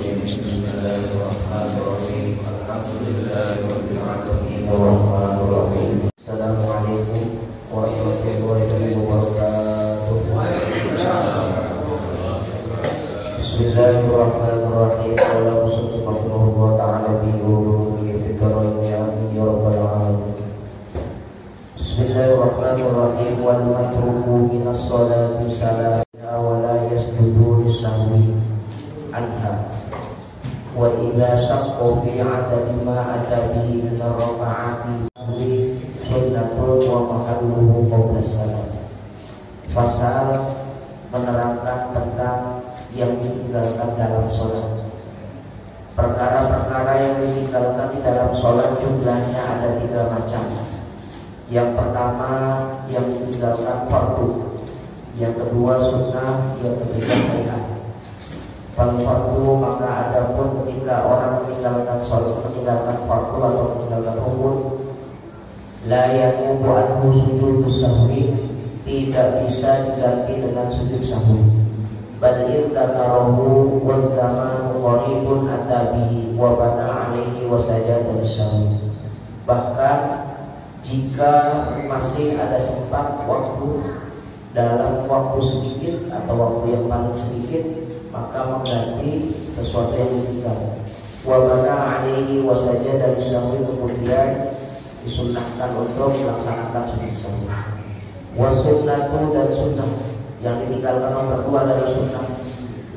الرجيم بسم الله الرحمن الرحيم الحمد لله رب العالمين الرحمن الرحيم السلام عليكم ورحمة الله وبركاته. بسم الله الرحمن الرحيم. قال المصنف رحمه الله تعالى بوجوده في الدارين يا رب العالمين. بسم الله الرحمن الرحيم. والمتروك من الصلاة ثلاثة ولا يسجد للسهو عنها وإذا شق في عدد ما أتى به من الركعات سنة ومحله قبل السلام. Pasal menerangkan tentang yang ditinggalkan dalam sholat. Perkara-perkara yang ditinggalkan di dalam sholat jumlahnya ada 3 macam. Yang pertama yang ditinggalkan fardu, yang kedua sunnah, yang ketiga bid'ah. Kalau fardu maka adapun ketika orang meninggalkan sholat, meninggalkan fardu atau meninggalkan rukun, la yaqubu anhu sujudus sahwi, tidak bisa diganti dengan sujud sahwi. Bal idzakarahu wa zamanu qaribun atabihi wa bana alaihi wa sajada lisahwi. Bahkan jika masih ada sempat waktu dalam waktu sedikit atau waktu yang paling sedikit, maka mengganti sesuatu yang ditinggal. Wa bana alaihi wa sajada lisahwi, kemudian disunnahkan untuk melaksanakan sujud sahwi. Wasunnatu, dan sunnah yang ditinggalkan nomor 2 dari sunnah,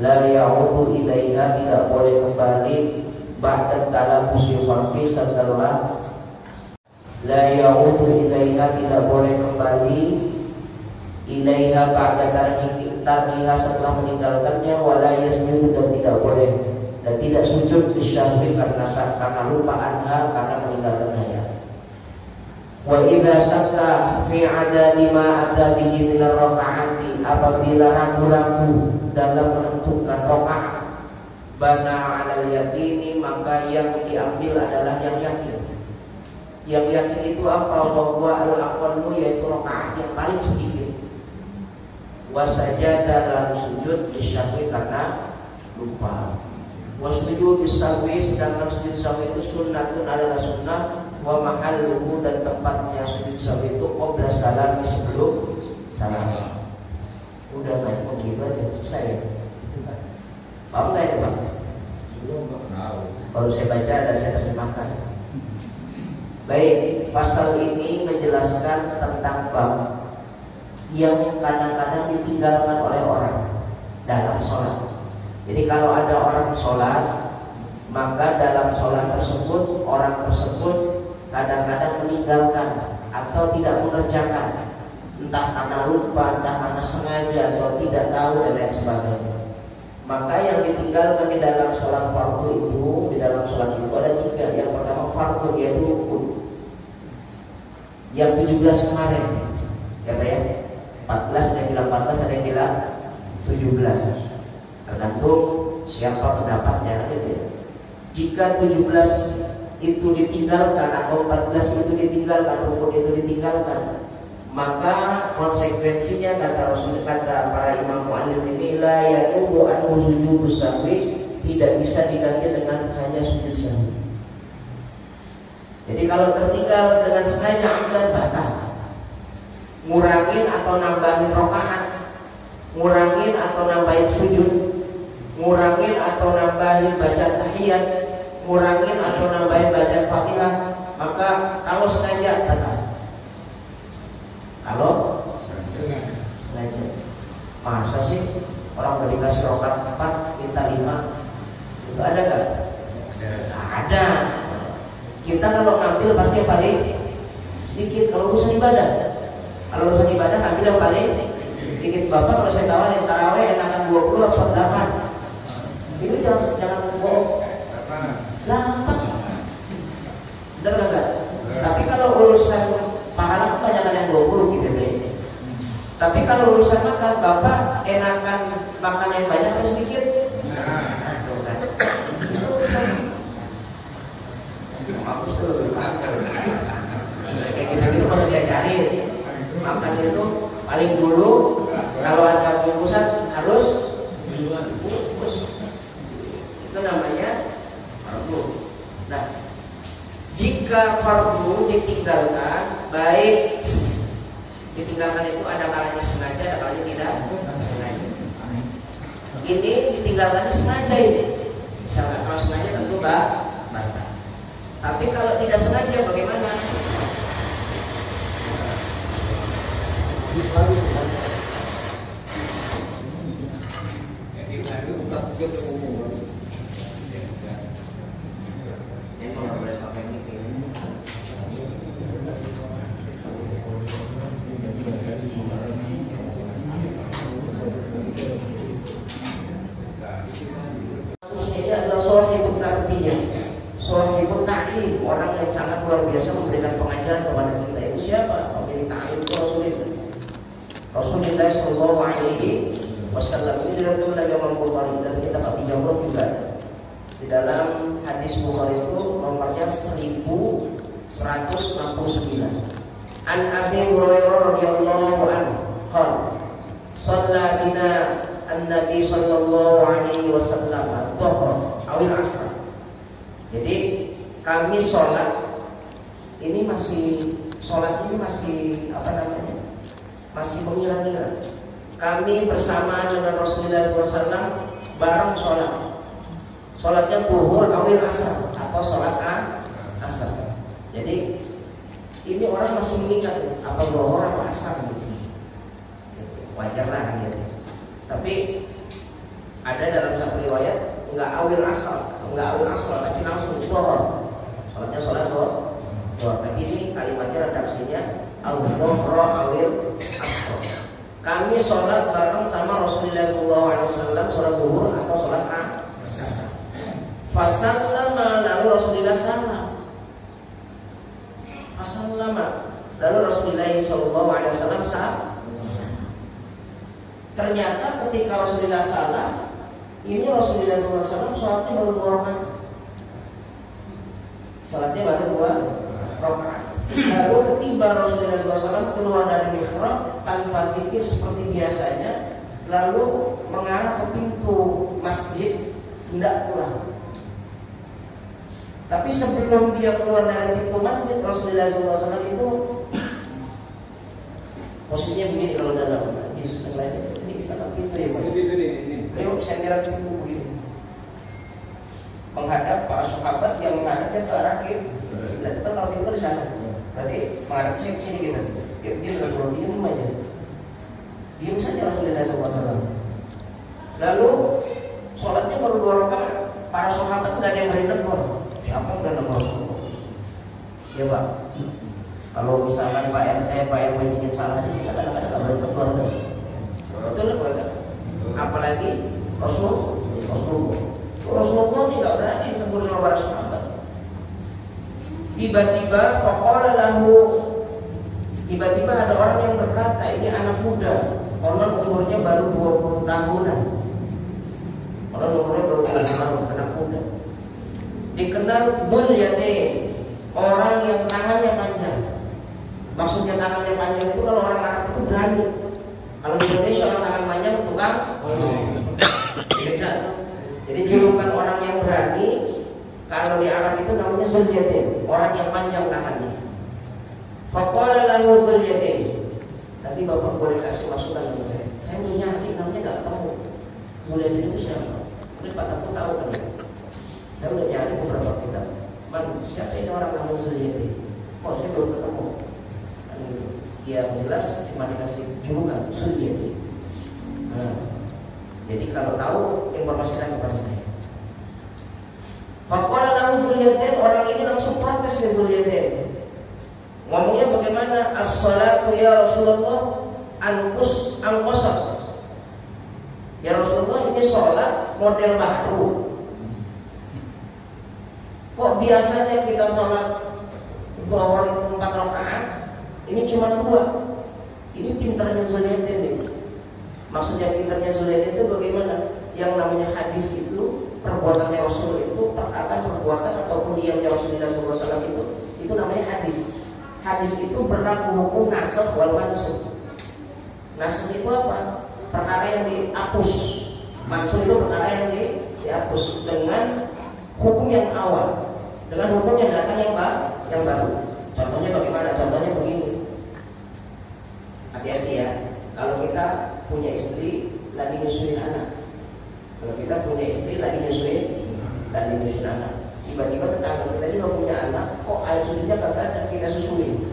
la ya'udu ilaiha, tidak boleh kembali ba'da talabbusi fardi, setelah la ya'udu ilaiha, tidak boleh kembali ilaiha ba'da tarkiha, setelah meninggalkannya, wala yasjudu, dan tidak boleh dan tidak sujud bisyahwi karena lupa anha, karena meninggalkannya. Wa idza syakka fi adadi ma ata bihi min ar-raka'ati, apabila ragu-ragu dalam menentukan rakaat, bana 'alal yaqini, maka yang diambil adalah yang yakin. Yang yakin itu apa? Bahwa al-aqallu, yaitu rakaat yang paling sedikit. Wa sajada, lalu sujud disyahwi karena lupa. Wa sujud disahwi, sedangkan sujud sahwi itu sunnatun, adalah sunnah. Wa mahalluhu, dan tempatnya sujud sahwi itu qabla salam, sebelum salam. Udah banyak begitu aja, susah ya. Paham nggak ya Pak? Baru saya baca dan saya terjemahkan. Baik, pasal ini menjelaskan tentang bab yang kadang-kadang ditinggalkan oleh orang dalam sholat. Jadi kalau ada orang sholat, maka dalam sholat tersebut orang tersebut kadang-kadang meninggalkan atau tidak mengerjakan, entah karena lupa, entah karena sengaja atau tidak tahu dan lain sebagainya. Maka yang ditinggalkan di dalam sholat fardu itu, di dalam sholat itu ada 3. Yang pertama fardu, yaitu rukun. Yang 17 kemarin, ya Pak ya, 14, ada yang bilang 14, ada yang bilang 17. Tergantung siapa pendapatnya gitu ya. Jika 17 itu ditinggalkan atau 14 itu ditinggalkan, rukun itu ditinggalkan, maka konsekuensinya kata Rasul, kata para imam mu'allif ini, la yaqubu anhu sujudus sahwi, tidak bisa diganti dengan hanya sujud sahwi. Jadi kalau tertinggal dengan sengaja amdan batal, ngurangin atau nambahin rakaat, ngurangin atau nambahin sujud, ngurangin atau nambahin baca tahiyat, ngurangin atau nambahin baca Fatihah, maka kalau sengaja batal. Kalau sengaja, masa sih orang udah dikasih rakaat 4 minta 5? Itu ada nggak? Ada. Kita kalau ngambil pasti yang paling sedikit kalau urusan ibadah. Kalau urusan ibadah ngambil yang paling sedikit. Bapak kalau saya tawarin tarawih enakan 20 atau 8? Itu jangan bohong. 8. Benar enggak? Tapi kalau urusan pahala kebanyakan yang 20 gitu deh. Tapi kalau urusan makan, Bapak enakan makan yang banyak atau sedikit? Itu urusan. Bagus tuh. Kayak gitu-gitu kalau diajarin. Makan itu paling dulu, kalau ada bungkusan harus bungkus. Itu namanya Jika fardu ditinggalkan, baik ditinggalkan itu ada kalanya sengaja, ada kalanya tidak sengaja. Ini ditinggalkannya sengaja ini. Misalnya kalau sengaja tentu batal. Tapi kalau tidak sengaja bagaimana? Orang yang sangat luar biasa memberikan pengajaran kepada kita. Itu siapa? Pemilik ta'lim itu Rasulullah Sallallahu Alaihi Wasallam. Ini diriwayatkan oleh Imam Bukhari dan kita Abi Jawab juga. Di dalam hadis Bukhari itu nomornya 1169. An Abi Hurairah radhiyallahu anhu qala shalla bina an-nabi sallallahu alaihi wasallam adh-dhuhr aw al-'asr. Jadi kami sholat ini masih masih mengira-ngira. Kami bersama dengan Rasulullah SAW bareng sholat. Sholatnya zuhur awil asar atau sholat asar. Jadi ini orang masih mengingat apa zuhur apa asar gitu. Wajar lah kan gitu. Tapi ada dalam satu riwayat enggak awil asar, tapi langsung zuhur. Sholatnya sholat zuhur. Tapi ini kalimatnya redaksinya al-dhuhra awil asr. Kami sholat bareng sama Rasulullah SAW sholat zuhur atau sholat asar. Fasallama lalu Rasulullah salam. Lalu Rasulullah SAW salam. Ternyata ketika Rasulullah salam, ini Rasulullah SAW sholatnya baru 2 rakaat. Salatnya baru 2 rakaat. Lalu ketiba Rasulullah SAW keluar dari mihrab tanpa zikir seperti biasanya, lalu mengarah ke pintu masjid hendak pulang. Tapi sebelum dia keluar dari pintu masjid, Rasulullah SAW itu posisinya begini kalau dalam di sebelah ini bisa ke pintu ya Pak. Ayo senderan pintu begini. Menghadap para sahabat yang menghadapnya ke arah kiblat. Kita kalau pintu di sana. Berarti menghadap ke sini gitu. Dia begini kalau diam aja. Diam saja Rasulullah SAW. Lalu sholatnya baru 2 rakaat. Para sahabat nggak ada yang beri tegur. Siapa yang udah nemu Rasulullah? Ya Pak. Kalau misalkan Pak RW bikin salah, jadi kadang-kadang nggak beri tegur. Betul kan? Apalagi Rasulullah tidak berani tegur sama para sahabat. Tiba-tiba ada orang yang berkata, ini anak muda, konon umurnya baru 20 tahunan. Konon umurnya baru 20 tahun, anak muda. Dikenal Dzul Yadain, orang yang tangannya panjang. Maksudnya tangannya panjang itu kalau orang Arab itu berani. Kalau di Indonesia orang tangan panjang tukang beda. Jadi julukan orang yang berani kalau di Arab itu namanya Dzul Yadain, orang yang panjang tangannya. Faqala lahu Dzul Yadain. Nanti Bapak boleh kasih masukan ke saya. Saya nyari namanya enggak tahu. Dzul Yadain itu siapa? Mungkin Pak Tapu tahu kan ya? Saya udah nyari beberapa kitab. Siapa ini orang namanya Dzul Yadain? Oh, saya belum ketemu. Yang jelas cuma dikasih julukan Dzul Yadain. Jadi kalau tahu informasikan kepada saya. Faqala lahu Dzul Yadain, orang ini langsung protes ke Dzul Yadain. Ngomongnya bagaimana? As-salatu ya Rasulullah angkosar. Ya Rasulullah, ini sholat model mahrum. Kok biasanya kita sholat zuhur itu 4 rakaat, ini cuma 2. Ini pintarnya Dzul Yadain nih. Maksudnya pintarnya Dzul Yadain itu bagaimana? Yang namanya hadis itu, perbuatannya Rasul itu, perbuatan ataupun diamnya Rasulullah SAW itu namanya hadis. Hadis itu berlaku hukum nasakh wal mansukh. Nasakh itu apa? Perkara yang dihapus. Mansukh itu perkara yang dihapus dengan hukum yang awal. dengan hukum yang datang yang baru. Contohnya bagaimana? Contohnya begini. Hati-hati ya. Kalau kita punya istri lagi nyusuin anak. Kalau kita punya istri lagi nyusuin anak. Tiba-tiba tetangga kita juga punya anak, kok air susunya kagak ada, kita susuin.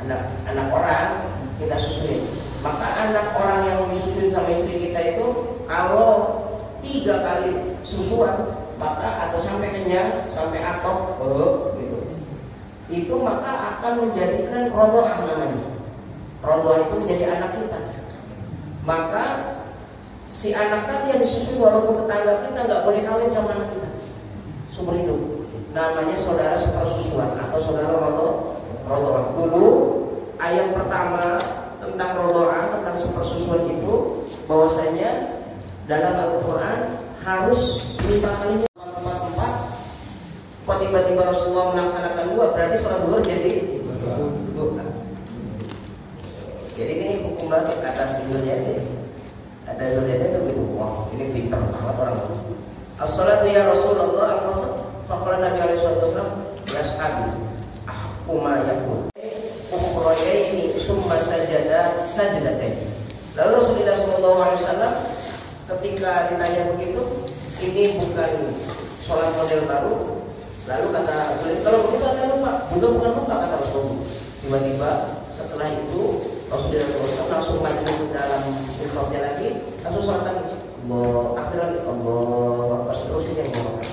Anak orang kita susuin. Maka anak orang yang disusuin sama istri kita itu kalau 3 kali susuan maka atau sampai kenyang, sampai atok, gitu. Itu maka akan menjadikan rodoah namanya. Rodoah itu menjadi anak kita. Maka si anak tadi yang disusui walaupun tetangga kita nggak boleh kawin sama anak kita. Sumber hidup. Namanya saudara sepersusuan atau saudara rodoah. Dulu ayat pertama tentang rodoah, tentang sepersusuan itu bahwasanya dalam Al-Quran harus 5 kali 4. Kok tiba-tiba Rasulullah melaksanakan 2, berarti sholat zuhur jadi 2. Jadi ini hukum banget atas Zuliyadin. Ada Zuliyadin itu begitu. Wah, ini pintar banget orang itu. As-salatu ya Rasulullah al-qasad. Faqala Nabi alaihi wasallam ya sahabi ahkuma yakun. Ukhrayaini summa sajadatain. Lalu Rasulullah sallallahu alaihi wasallam ketika ditanya begitu, ini bukan sholat model baru. Lalu kata beliau, kalau begitu ada lupa, bukan lupa kata Rasulullah. Tiba-tiba setelah itu Rasulullah SAW langsung maju ke dalam mihrabnya lagi, langsung sholat lagi. Allah akhir lagi, Allah seterusnya Allah.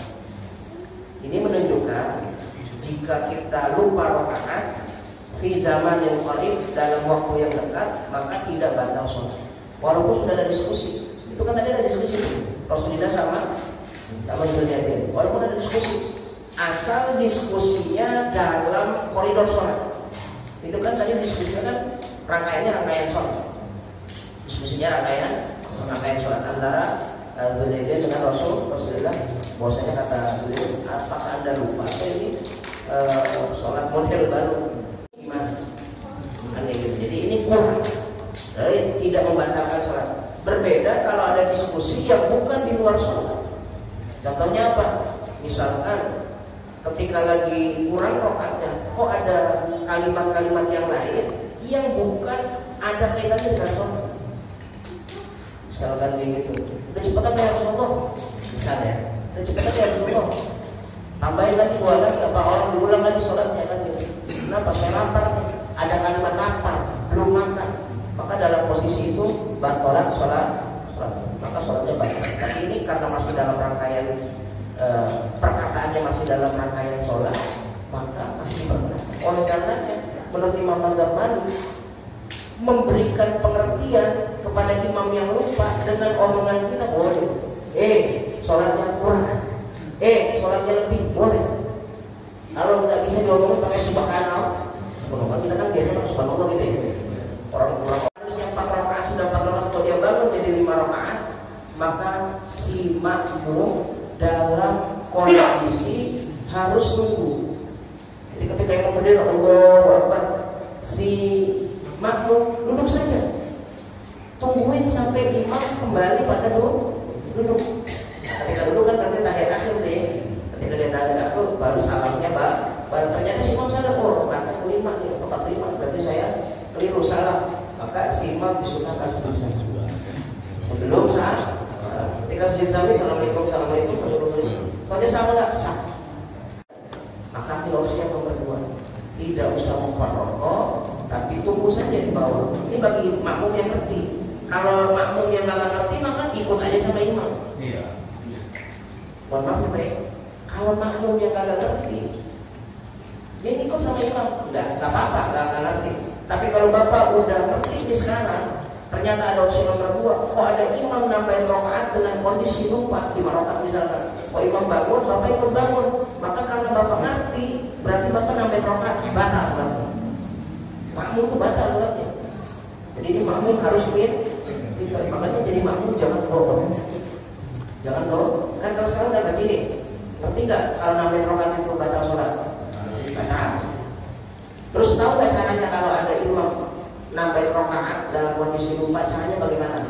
Ini menunjukkan jika kita lupa rakaat di zaman yang qarib dalam waktu yang dekat, maka tidak batal sholat. Walaupun sudah ada diskusi. Itu kan tadi ada diskusi Rasulullah sama Zuliyadin. Walaupun ada diskusi, asal diskusinya dalam koridor sholat. Itu kan tadi diskusinya kan rangkaian sholat. Diskusinya rangkaian sholat antara Zuliyadin dengan Rasulullah. Bahwasanya kata beliau, apakah Anda lupa ini sholat model baru? Gimana? Jadi ini kurang. Dari tidak membatalkan sholat. Berbeda kalau ada diskusi yang bukan di luar sholat. Contohnya apa? Misalkan ketika lagi kurang rakaatnya, kok ada kalimat-kalimat yang lain yang bukan ada kaitannya dengan sholat. Misalkan kayak gitu, udah cepetan ya Rasulullah, misalnya, udah cepetan ya Rasulullah, tambahin lagi 2 lagi, apa orang diulang lagi sholatnya kan gitu. Kenapa? Saya lapar nih, ada kalimat lapar, belum makan, maka dalam posisi itu batalat sholat, maka sholatnya batal. Tapi ini karena masih dalam rangkaian perkataannya masih dalam rangkaian sholat, maka masih berkata. Oleh karenanya, menurut Imam Al-Ghazali memberikan pengertian kepada imam yang lupa dengan omongan kita boleh. Sholatnya kurang. Sholatnya lebih boleh. Kalau nggak bisa diomongin pakai subhanallah, kita kan biasanya subhanallah gitu ya. Orang harusnya 4 rakaat sudah 4 rakaat, kalau dia bangun jadi 5 rakaat, maka si makmum dalam kondisi harus tunggu. Jadi ketika yang berdiri Allahu Akbar, si makmum duduk saja, tungguin sampai imam kembali pada duduk. Ketika duduk kan berarti tahiyat akhir tuh ya. Ketika dia tahiyat akhir baru salamnya baru ternyata si imam sadar, rakaat kelima nih, 45 berarti saya keliru salah. Maka si imam disunahkan selesai sebelum saat. Ketika sujud sahwi, assalamualaikum, soalnya sama nggak sah. Maka opsi yang nomor 2, tidak usah mufarraqah, tapi tunggu saja di bawah. Ini bagi makmum yang ngerti. Kalau makmum yang nggak ngerti, maka ikut aja sama imam. Iya. Mohon maaf Pak, kalau makmum yang nggak ngerti, dia ikut sama imam, nggak apa-apa, nggak ngerti. Tapi kalau bapak udah ngerti ini sekarang, ternyata ada opsi nomor 2, kok ada imam nambahin rakaat dengan kondisi lupa 5 rakaat misalkan. Kalau imam bangun, bapak ikut bangun, maka karena bapak ngerti, berarti bapak nambahin rakaat, batal sholatnya. Makmum itu batal sholatnya. Jadi ini makmum harus makanya jadi makmum jangan bohong. Jangan bohong. Kan kalau sekarang udah begini, ngerti nggak kalau nambahin rakaat itu batal sholat? Batal. Terus tahu nggak caranya kalau ada imam nambahin rakaat dalam kondisi lupa, caranya bagaimana?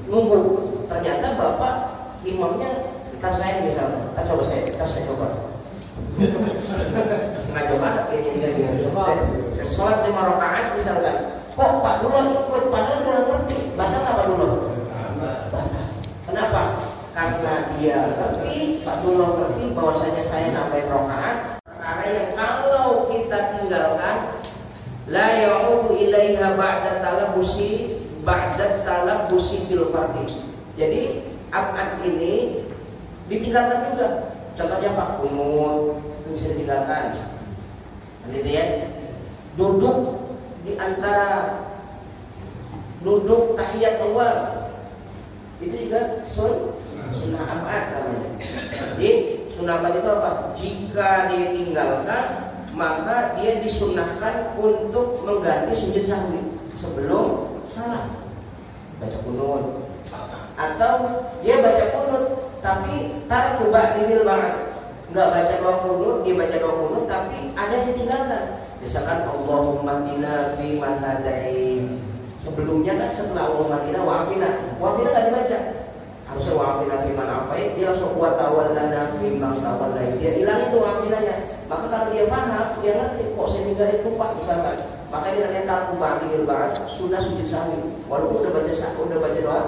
Nunggu. Ternyata bapak imamnya, kita saya misalnya, kita saya coba. Sengaja banget kayaknya dia. Sholat 5 rakaat misalkan. Kok Pak Dulo ikut? Padahal udah ngerti. Bahasa apa Pak Dulo? Kenapa? Karena dia ngerti, Pak Dulo ngerti bahwasanya saya nambahin rakaat. Karena yang kalau kita tinggalkan, la ya'udu ilaiha ba'da talabusi bil fardhi. Jadi abad ini ditinggalkan juga. Contohnya Pak Kunut itu bisa ditinggalkan. Gitu ya. Duduk di antara duduk tahiyat awal itu juga sunnah abad namanya. Jadi sunnah abad itu apa? Jika ditinggalkan maka dia disunnahkan untuk mengganti sujud sahwi sebelum salat. Baca kunut. Atau dia baca kunut tapi tarku ba'dil ba'd. Enggak baca doa kunut, dia baca doa kunut tapi ada yang ditinggalkan. Misalkan Allahumma hdina fi man hadait. Sebelumnya kan setelah Allahumma hdina wa afina. Wa afina enggak dibaca. Harusnya wa afina fi man afait, dia langsung wa tawallana fi man tawallait. Dia hilang itu wa afinanya. Maka kalau dia paham, dia ngerti kok saya tinggalin lupa misalkan. Maka dia namanya tarku ba'dil ba'd, sunnah sujud sahwi. Walaupun udah baca doa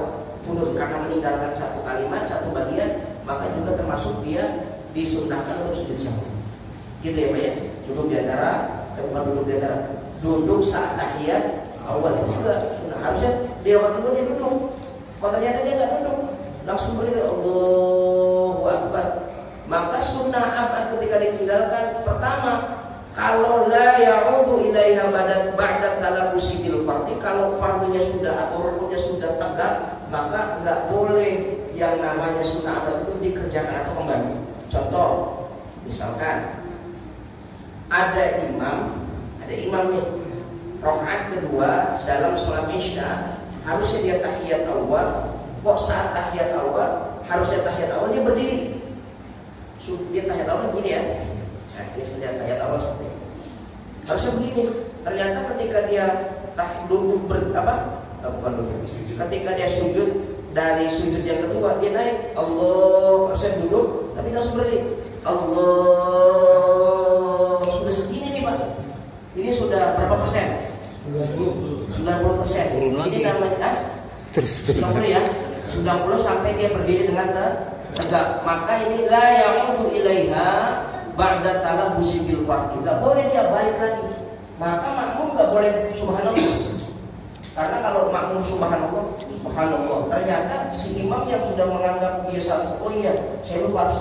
kunut karena meninggalkan satu kalimat, satu bagian, maka juga termasuk dia disunnahkan untuk sujud sahwi. Gitu ya Pak ya. Duduk di antara, bukan duduk di antara, duduk saat tahiyat awal itu juga sunnah. Harusnya dia waktu itu dia duduk. Kalau ternyata dia nggak duduk, langsung berdiri Allahu Akbar. Maka sunnah apa ketika ditinggalkan? Pertama, kalau la ya'udu ilaiha ba'da talabusi bil fardhi, kalau fardunya sudah atau rukunnya sudah tegak, maka nggak boleh yang namanya sunnah abad itu dikerjakan atau kembali. Contoh, misalkan ada imam nih, rakaat kedua dalam sholat isya harusnya dia tahiyat awal. Kok saat tahiyat awal harusnya tahiyat awal dia berdiri. Dia tahiyat awal begini ya. Nah, ini sudah tahiyat awal seperti ini. Harusnya begini. Ternyata ketika dia duduk ketika dia sujud dari sujud yang kedua dia naik Allah, harusnya duduk tapi langsung berdiri. Allah sudah segini nih Pak. Ini sudah berapa persen? 90%. Ini namanya terus 90 ya. 90 sampai dia berdiri dengan tegak. Maka ini la ya'udu ilaiha ba'da talabusi bil fardhi. Enggak boleh dia balik lagi. Maka makmum enggak boleh subhanallah. Karena kalau makmum subhanallah, ternyata si imam yang sudah menganggap dia satu, oh iya, saya lupa harus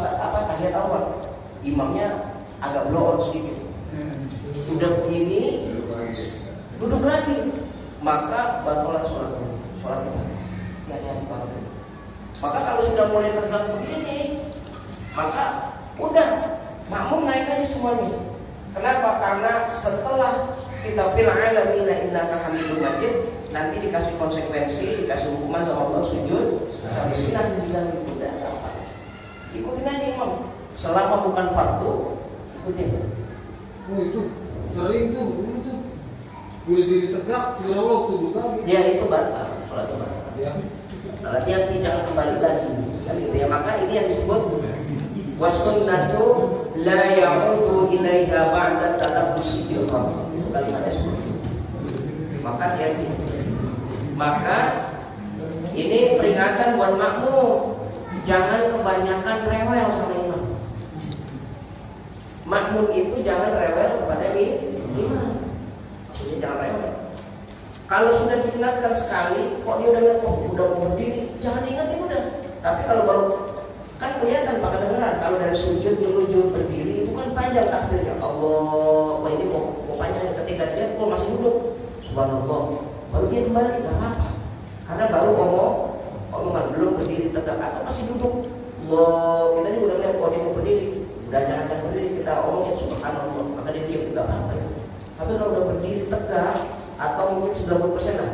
tahiyat awal. Imamnya agak blow on sedikit. Sudah begini, duduk lagi, maka batalan sholatnya. Hati-hati banget. Maka kalau sudah mulai tegak begini, maka udah makmum naik aja semuanya. Kenapa? Karena setelah kita fil alamina innaka hamidum majid, nanti dikasih konsekuensi, dikasih hukuman sama Allah sujud. Tapi sunnah sejak itu tidak apa. Ikutin aja imam. Selama bukan fardu, ikutin. Oh itu sering tuh, dulu tuh boleh diri tegak, bila waktu juga. Ya itu batal, sholat itu batal. Ya. Hati-hati jangan kembali lagi. Kan gitu ya. Maka ini yang disebut wasunnatu la ya'udu ilaiha ba'da talabbusi bil fardhi. Kalimatnya seperti itu. Maka hati-hati. Maka ini peringatan buat makmum, jangan kebanyakan rewel sama imam. Makmum itu jangan rewel kepada imam. Maksudnya jangan rewel. Kalau sudah diingatkan sekali, kok dia udah mau berdiri, jangan diingatin udah. Tapi kalau baru kan kelihatan pakai dengeran. Kalau dari sujud menuju berdiri itu kan panjang takbirnya. Allah, wah ini mau panjang. Ketika dia masih duduk, subhanallah, baru dia kembali, nggak apa-apa. Karena baru omongan belum berdiri tegak atau masih duduk. Allah, kita ini udah lihat kok dia mau berdiri, udah jangan berdiri kita omongin subhanallah, maka dia diam nggak apa-apa ya. Tapi kalau udah berdiri tegak atau mungkin 90% lah,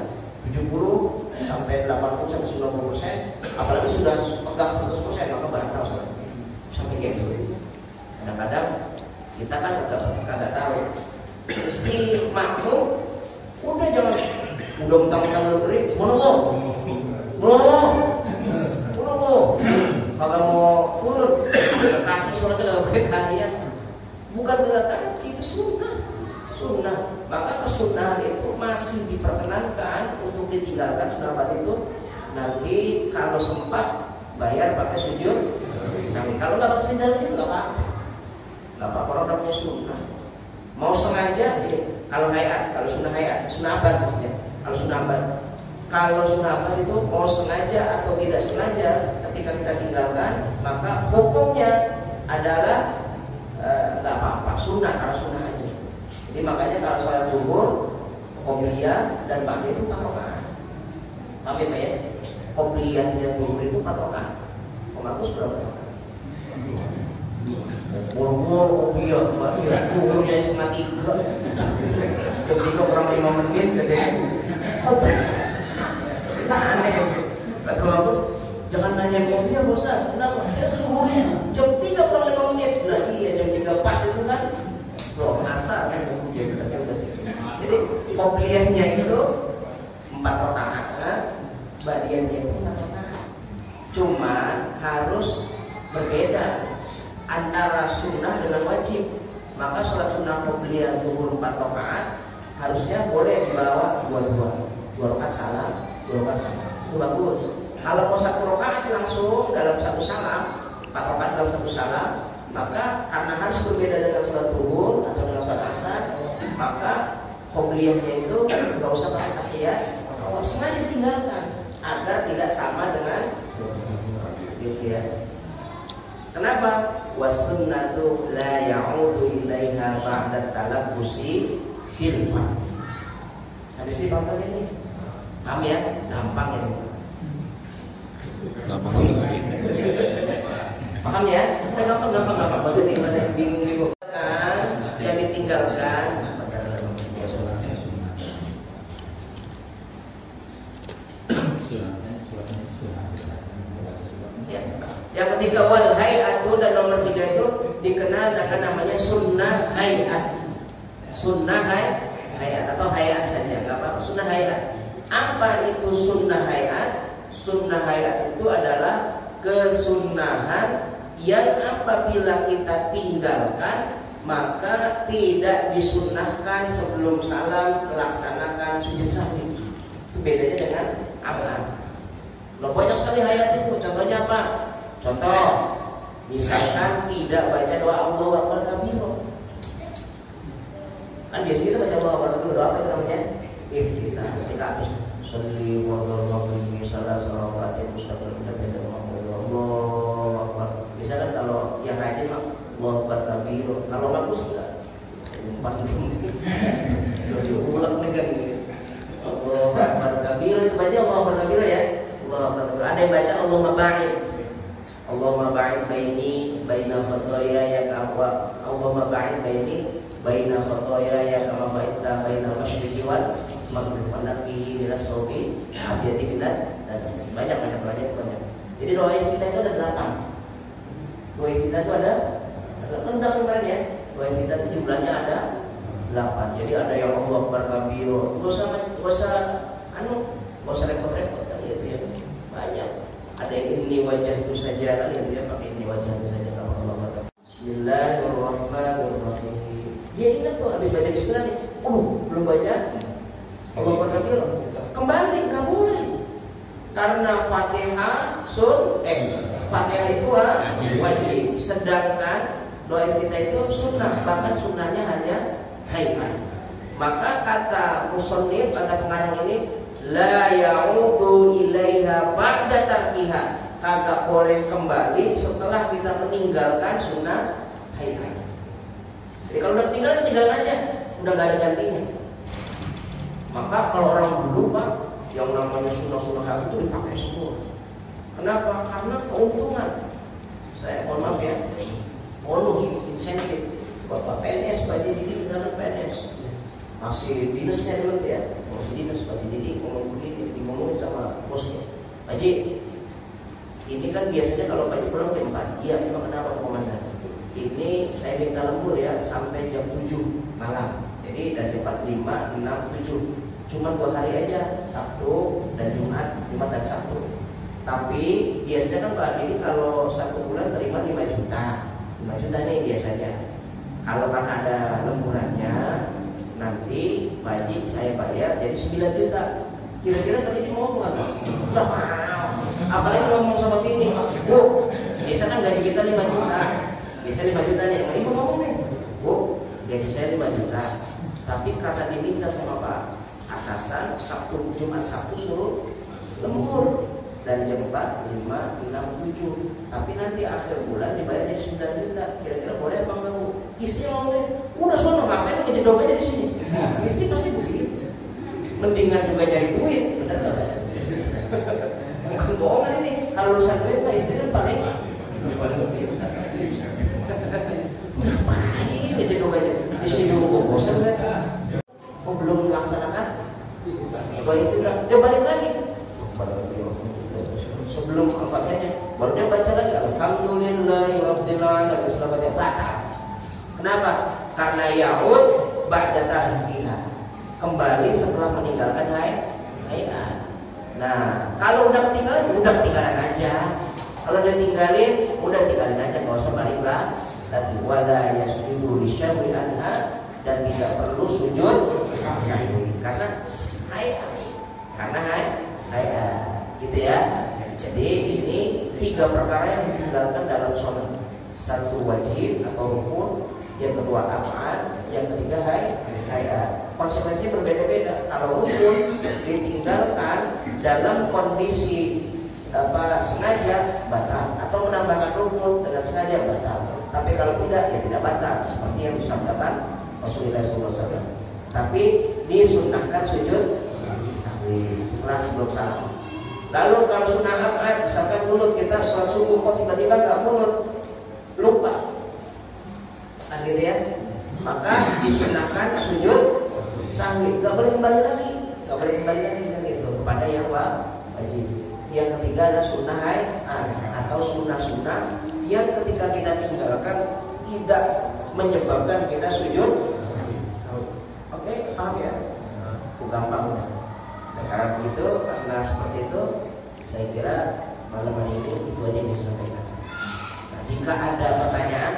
70 sampai 80 sampai 90%, apalagi sudah tegak 100%, maka batal sholat. Sampai kayak gitu. Kadang-kadang kita kan kagak tahu. Si makmum udah jangan udah mentang-mentang berdiri, subhanallah, kalau mau turun kaki sholatnya nggak pakai kaki ya, bukan berarti itu sunnah. Maka kesunahan itu masih diperkenankan untuk ditinggalkan sunat itu nanti kalau sempat bayar pakai sujud sahwi. Kalau nggak pakai sujud sahwi nggak apa-apa. Nggak apa-apa, orang namanya sunnah. Mau sengaja, kalau hayat, kalau sunnah hayat, sunnah abad maksudnya. Kalau sunnah abad, kalau sunnah abad itu mau sengaja atau tidak sengaja ketika kita tinggalkan, maka hukumnya adalah nggak apa-apa, sunnah karena sunnah aja. Jadi makanya kalau sholat zuhur, qobliyah dan ba'diyah itu 4 rakaat. Paham ya Pak ya? Qobliyahnya zuhur itu 4 rakaat. Bagus berapa? Buru-buru qobliyah, zuhurnya setengah 3. Jam 3 kurang 5 menit, katanya. Aneh. Kata aku, jangan nanya qobliyah bosan. Kenapa? Saya zuhurnya jam 3 kurang 5 menit. Nah iya jam 3 pas itu kan. Loh, asal kan jadi qobliyahnya itu 4 rakaat, ba'diyahnya itu 4 rakaat. Cuma harus berbeda antara sunnah dengan wajib. Maka sholat sunnah qobliyah zuhur 4 rakaat harusnya boleh dibawa 2 rakaat salam, 2 rakaat salam. Itu bagus. Kalau mau 1 rakaat langsung dalam 1 salam, 4 rakaat dalam 1 salam, maka karena harus berbeda dengan sholat zuhur atau dengan sholat asar, maka qobliyahnya itu nggak usah pakai tahiyat, sengaja ditinggalkan agar tidak sama dengan tahiyat. Kenapa? Wasunnatu la ya'udu ilaiha ba'da talabbusi fil fard. Sampai sini paham ini? Paham ya? Gampang ini. Gampang. Paham ya? Gampang. Maksudnya bingung kan yang ditinggalkan. Ya. Yang ketiga wal hay'atu, dan nomor 3 itu dikenal dengan namanya sunnah hay'at. Sunnah hay'at atau hay'at saja, enggak apa-apa. Sunnah hay'at. Apa itu sunnah hay'at? Sunnah hay'at itu adalah kesunnahan yang apabila kita tinggalkan maka tidak disunnahkan sebelum salam melaksanakan sujud sahwi. Itu bedanya dengan amalan. Loh, banyak sekali hayat itu. Contohnya apa? Contoh, misalkan tidak baca doa Allahu Akbar kabira. Kan biasanya kita baca Allahu Akbar kabira, doa apa itu namanya? Iftitah. Ketika habis sholli wa sallim salah salawatin mustaqim dan Allahu Akbar. Misalkan kalau yang rajin mah Allahu Akbar kabira. Kalau bagus enggak? Diulang nih kan gitu. Allahu Akbar kabira, itu baca Allahu Akbar kabira ya. Allahu Akbar kabira. Ada yang baca Allahumma ba'id. Allahumma ba'id baini baina khotoyaya kama Allahumma ba'id baini baina khotoyaya kama ba'idta baina masyriqi wal maghrib wa naqihi minas sawbi abiyati minat. Dan banyak. Jadi doa yang kita itu ada 8. Doa yang kita itu ada udah kemarin ya. Doa yang kita itu jumlahnya ada 8. Jadi ada yang Allahu Akbar kabira. Enggak usah repot-repot kali itu ya. Banyak. Ada yang ini wajah itu saja kali itu ya, pakai ini wajah itu saja kalau Allah Akbar. Bismillahirrahmanirrahim. Dia ingat tuh habis baca bismillah nih. Belum baca Allahu Akbar kabira. Kembali enggak boleh. Karena Fatihah Fatihah itu wajib, sedangkan doa kita itu sunnah, bahkan sunnahnya hanya hayat. Maka kata musannif, kata pengarang ini, la ya'udu ilaiha ba'da tarkiha, kagak boleh kembali setelah kita meninggalkan sunnah hayat. Jadi kalau udah tinggal aja, udah gak ada gantinya. Maka kalau orang dulu Pak, yang namanya sunnah hayat itu dipakai semua. Kenapa? Karena keuntungan. Saya mohon maaf ya, bonus, insentif. Bapak PNS, Pak Jadi karena PNS masih dinasnya dulu ya, masih dinas Pak Jadi ngomong begini, ngomongin sama bosnya, Pak Ji, ini kan biasanya kalau Pak Ji pulang jam 4, iya memang kenapa komandan? Ini saya minta lembur ya sampai jam 7 malam. Jadi dari 4, 5, 6, 7 cuma 2 hari aja, Sabtu dan Jumat, Jumat dan Sabtu. Tapi biasanya kan Pak Didi kalau 1 bulan terima 5 juta nih biasanya. Kalau karena ada lemburannya, nanti wajib saya bayar jadi 9 juta. Kira-kira tadi dia mau nggak? Udah mau. Apalagi ngomong sama bini, Bu, biasa kan gaji kita 5 juta. Biasa 5 juta nih, ibu ngomong nih, Bu, gaji saya 5 juta. Tapi karena diminta sama Pak atasan, Sabtu, Jumat, Sabtu suruh lembur. Dan jam 4, 5, 6, 7. Tapi nanti akhir bulan dibayar jadi 9 juta. Kira-kira boleh apa enggak, Bu? Istri ngomongnya, udah sono ngapain ngejodok aja di sini. Istri pasti begitu. Mendingan juga nyari duit, bener nggak? Bukan bohongan ini. Kalau urusan duit, Pak, istri kan paling lebih. Ngapain ngejodok aja di sini, Bu? Bosan kan? Kok belum melaksanakan? Coba itu kan, dia balik lagi. Sebelum al-fatihahnya baru dia baca lagi alhamdulillahirabbil alamin setelah baca batal. Kenapa? Karena yaud ba'da tahqiqah, kembali setelah meninggalkan hayat. Nah, kalau udah ketinggalan aja. Kalau udah tinggalin aja, enggak usah balik lah. Tapi wala yasjudu lisyahwi anha, dan tidak perlu sujud karena hayat. Gitu ya. Jadi ini 3 perkara yang ditinggalkan dalam sholat. 1 wajib atau rukun, yang kedua af'al, yang ketiga hayat. Konsekuensinya berbeda-beda. Kalau rukun ditinggalkan dalam kondisi sengaja batal, atau menambahkan rukun dengan sengaja batal. Tapi kalau tidak, ya tidak batal, seperti yang disabdakan Rasulullah SAW. Tapi disunnahkan sujud setelah sebelum salam. Lalu kalau sunnah af'al, misalkan kunut, kita sholat subuh kok tiba-tiba nggak kunut, lupa, kan gitu ya, maka disunnahkan sujud sahwi, nggak boleh kembali lagi kan gitu kepada yang wajib. Yang ketiga adalah sunnah atau sunnah yang ketika kita tinggalkan tidak menyebabkan kita sujud. Oke, paham ya? Gampang. Karena begitu, karena seperti itu, saya kira malam hari ini itu aja yang bisa sampaikan. Nah, jika ada pertanyaan,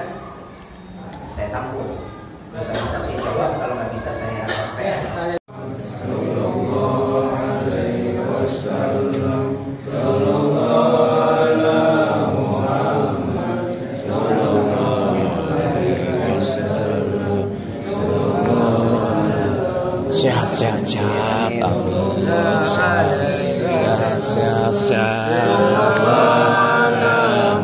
saya tampung. Kalau bisa saya jawab, kalau nggak bisa saya sampaikan. Sallallahu alaihi wasallam, sallallahu ala Muhammad, sallallahu alaihi wasallam, sehat-sehat, amin. Sehat-sehat.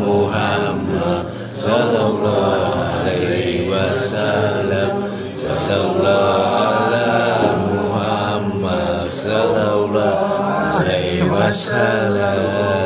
Muhammad sallallahu alaihi wasallam, sallallahu ala Muhammad sallallahu alaihi wasallam.